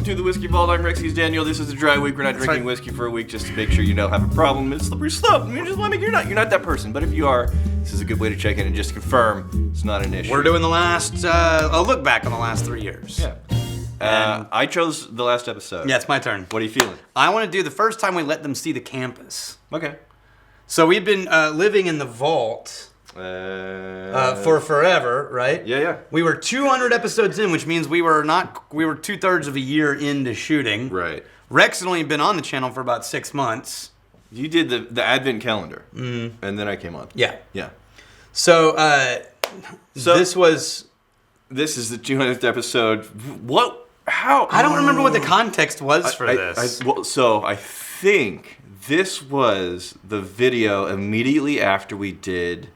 welcome to the Whiskey Vault. I'm Rex, he's Daniel. This is a dry week. We're not drinking whiskey for a week just to make sure you don't have a problem. It's slippery slope. I mean, just want to make you're not that person. But if you are, this is a good way to check in and just confirm it's not an issue. We're doing the last, a look back on the last 3 years. Yeah. I chose the last episode. Yeah, it's my turn. What are you feeling? I want to do the first time we let them see the campus. Okay. So we've been living in the vault for forever, right? Yeah. We were 200 episodes in, which means we were 2/3 of a year into shooting. Right. Rex had only been on the channel for about 6 months. You did the advent calendar, and then I came on. Yeah. Yeah. So this is the 200th episode. What? How? I don't remember what the context was for this. I think this was the video immediately after we did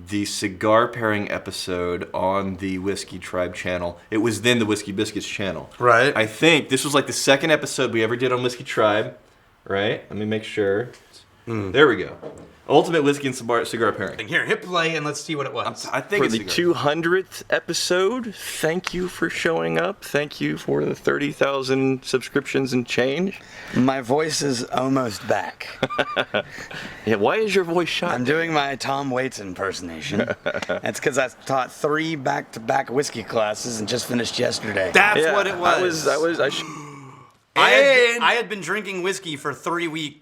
the cigar pairing episode on the Whiskey Tribe channel. It was then the Whiskey Biscuits channel. Right. I think this was like the second episode we ever did on Whiskey Tribe. Right? Let me make sure. There we go. Ultimate Whiskey and Cigar Pairing. Here, hit play and let's see what it was. I think for the 200th episode, thank you for showing up. Thank you for the 30,000 subscriptions and change. My voice is almost back. Yeah, why is your voice shot? I'm doing my Tom Waits impersonation. That's because I taught 3 back-to-back whiskey classes and just finished yesterday. That's what it was. I had been drinking whiskey for 3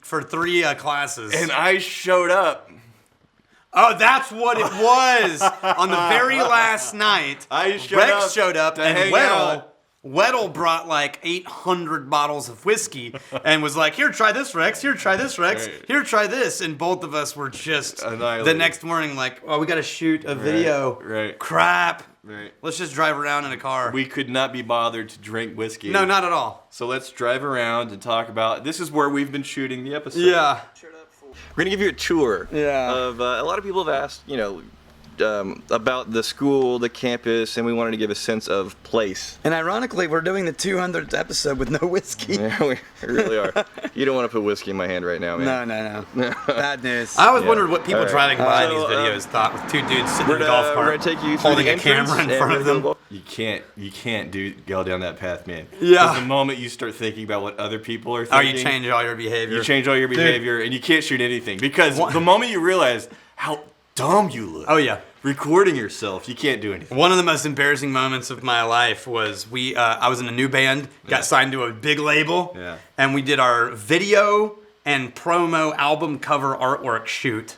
classes. And I showed up. Oh, that's what it was. On the very last night, Rex showed up and Weddle brought like 800 bottles of whiskey and was like, here, try this, Rex. Here, try this, Rex. Right. Here, try this. And both of us were just annihilated. The next morning like, oh, we got to shoot a video. Right. Crap. Right. Let's just drive around in a car. We could not be bothered to drink whiskey. No, not at all. So let's drive around and talk about, this is where we've been shooting the episode. Yeah. We're going to give you a tour of, a lot of people have asked, about the school, the campus, and we wanted to give a sense of place. And ironically, we're doing the 200th episode with no whiskey. Yeah, we really are. You don't want to put whiskey in my hand right now, man. No. Bad news. I always wondered what people driving by So, these videos thought with 2 dudes sitting in a golf cart. We're going to take you through holding the a camera in front of them. You can't go down that path, man. Yeah. Because the moment you start thinking about what other people are thinking. You change all your behavior. You change all your behavior, and you can't shoot anything. Because the moment you realize how dumb you look. Oh, yeah. Recording yourself, you can't do anything. One of the most embarrassing moments of my life was I was in a new band, got signed to a big label, and we did our video and promo album cover artwork shoot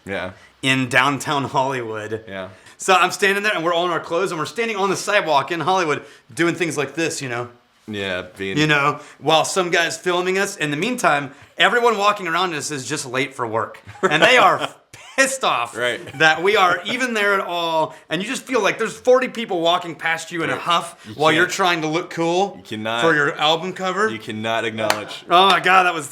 in downtown Hollywood. Yeah. So I'm standing there, and we're all in our clothes, and we're standing on the sidewalk in Hollywood doing things like this, Yeah, while some guy's filming us. In the meantime, everyone walking around us is just late for work. And they are pissed off that we are even there at all. And you just feel like there's 40 people walking past you in a huff while you're trying to look cool for your album cover. You cannot acknowledge. Oh my God, I was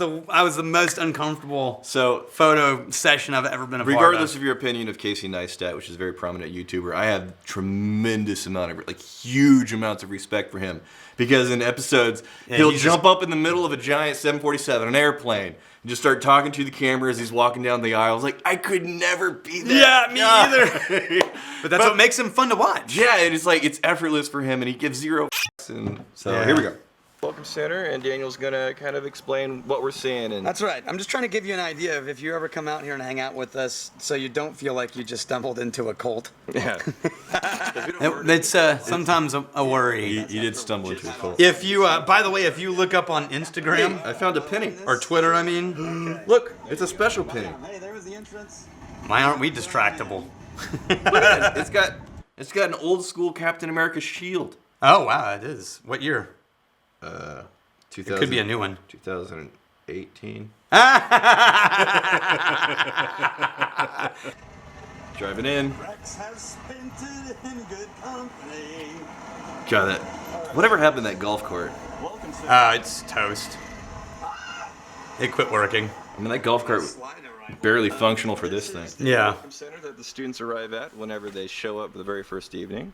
the most uncomfortable photo session I've ever been a part of. Regardless of your opinion of Casey Neistat, which is a very prominent YouTuber, I have tremendous amount of, huge amounts of respect for him. Because in episodes, he'll jump up in the middle of a giant 747, an airplane, and just start talking to the camera as he's walking down the aisle. I was like, I could never be that. Yeah, me either. But that's what makes him fun to watch. Yeah, and it's effortless for him, and he gives zero f***s. And so here we go. Welcome Center, and Daniel's going to kind of explain what we're seeing. And That's right. I'm just trying to give you an idea of if you ever come out here and hang out with us so you don't feel like you just stumbled into a cult. Yeah. It's sometimes a worry. You did stumble into a cult. If you, by the way, if you look up on Instagram I found a penny. or Twitter, I mean, Look, it's a special penny. Hey, there was the entrance. why aren't we distractible? It's got an old school Captain America shield. Oh wow, it is. What year? 2000, It could be a new one. 2018. Driving in. Rex has painted in good company. Got it. Whatever happened to that golf cart? Welcome to It's toast. It quit working. I mean, that golf cart barely functional for this thing. Yeah. Welcome Center that the students arrive at whenever they show up for the very first evening.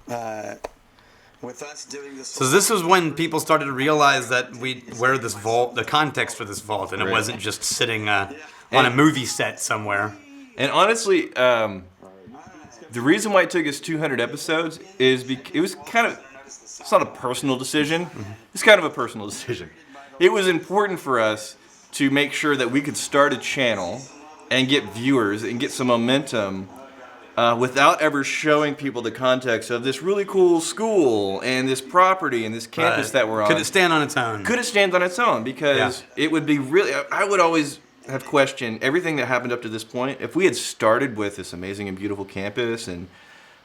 With us doing this. So this was when people started to realize that where this vault, the context for this vault, and it wasn't just sitting on a movie set somewhere. And honestly, the reason why it took us 200 episodes is it was kind of it's not a personal decision. It's kind of a personal decision. It was important for us to make sure that we could start a channel and get viewers and get some momentum without ever showing people the context of this really cool school and this property and this campus that we're on. Could it stand on its own? Could it stand on its own? Because it would be really, I would always have questioned everything that happened up to this point. If we had started with this amazing and beautiful campus and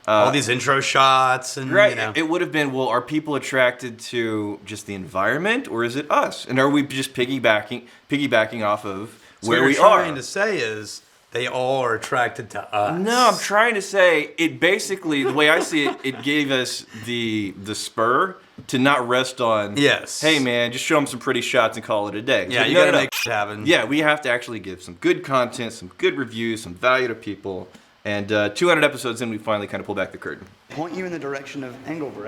all these intro shots and right, you know. it would have been, well, are people attracted to just the environment or is it us? And are we just piggybacking off of where we are? What you're trying to say is they all are attracted to us. No, I'm trying to say it basically, the way I see it, it gave us the spur to not rest on, yes, hey man, just show them some pretty shots and call it a day. Yeah, So, you gotta make it happen. Yeah, we have to actually give some good content, some good reviews, some value to people. And 200 episodes in, we finally kind of pull back the curtain. Point you in the direction of Hangover.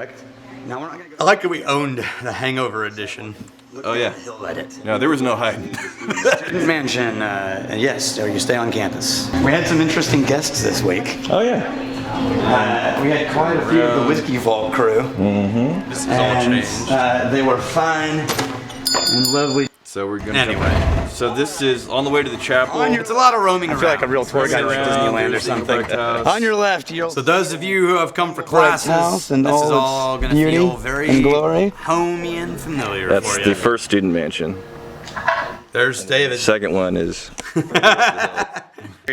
Now we're not gonna go. I like that we owned the Hangover edition. Oh yeah. He'll let it. No, there was no hiding. Student mansion. Yes, or you stay on campus. We had some interesting guests this week. Oh yeah. We had quite a few of the Whiskey Vault crew. This is all changed. They were fine and lovely. So we're gonna Anyway. So this is on the way to the chapel. It's a lot of roaming I around. feel like a real tour guide at Disneyland or something. On your left, you'll. So those of you who have come for Fred's classes, house and this all is its all going to beauty feel very and glory. homey and familiar That's for the you. first student mansion. There's David. Second one is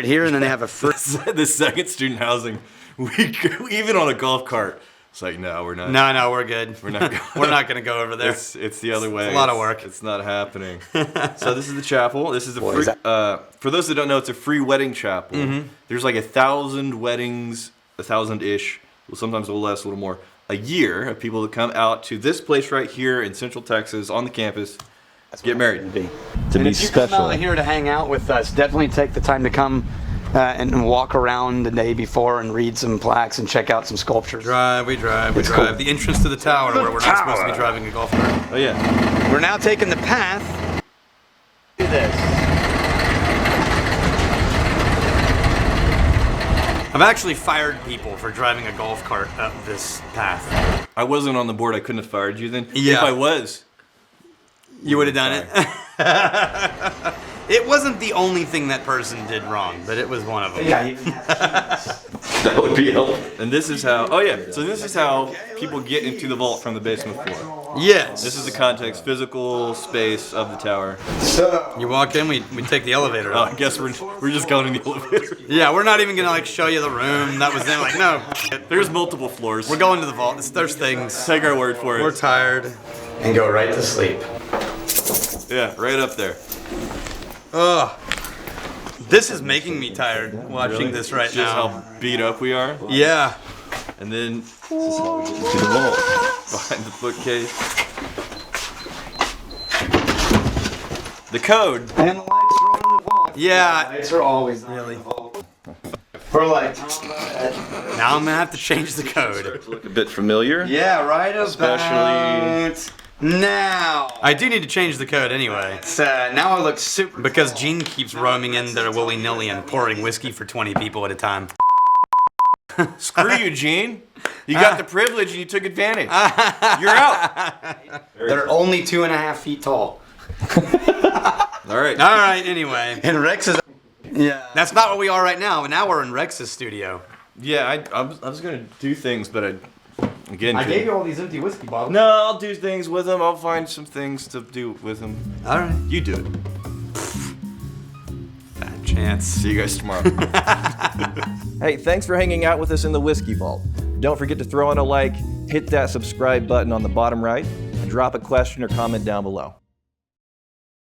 Here, and then they have a free. The second student housing. We even on a golf cart. It's like no, we're not. No, we're good. We're not. We're not going to go over there. It's the other way. It's a lot of work. It's not happening. So this is the chapel. This is a Boy, free. is that- For those that don't know, it's a free wedding chapel. There's like 1,000 weddings, 1,000-ish, sometimes a little less, a little more, a year of people that come out to this place right here in Central Texas on the campus, get married. to And be if you come special. out here to hang out with us, definitely take the time to come and walk around the day before and read some plaques and check out some sculptures. We drive. It's cool. The entrance to the tower where we're not supposed to be driving a golf cart. Oh yeah. We're now taking the path. Do this. I've actually fired people for driving a golf cart up this path. I wasn't on the board. I couldn't have fired you then. Yeah. If I was, You would have done it. It wasn't the only thing that person did wrong, but it was one of them. Yeah. That would be helpful. and this is how. Oh yeah. So this is how people get into the vault from the basement floor. Yes. This is the context, physical space of the tower. So You walk in, we take the elevator Oh, up. I guess we're just going in the elevator. Yeah, we're not even gonna like show you the room. That was them. Like, no, There's multiple floors. we're going to the vault. There's things. Take our word for it. We're tired. and go right to sleep. Yeah, right up there. Ugh. This is making me tired watching Really? this right Just now. how beat up we are. Yeah. And then To the vault. behind the bookcase. The code. And the lights are on in the vault. Yeah. Lights are always on Really? in the vault. We're like, Now I'm gonna have to change the code. Look a bit familiar. yeah, right Especially- about now. I do need to change the code anyway. It's, now it looks super. Because Gene keeps roaming in there willy-nilly and pouring whiskey for 20 people at a time. Screw you, Gene. You got the privilege and you took advantage. You're out. They're only 2.5 feet tall. All right. All right, anyway. And Rex is. Yeah. That's not what we are right now. Now we're in Rex's studio. Yeah, I was gonna do things, but I couldn't. all these empty whiskey bottles. No, I'll do things with him. I'll find some things to do with him. All right. You do it. Bad chance. See you guys tomorrow. Hey, thanks for hanging out with us in the Whiskey Vault. Don't forget to throw in a like, hit that subscribe button on the bottom right, and drop a question or comment down below.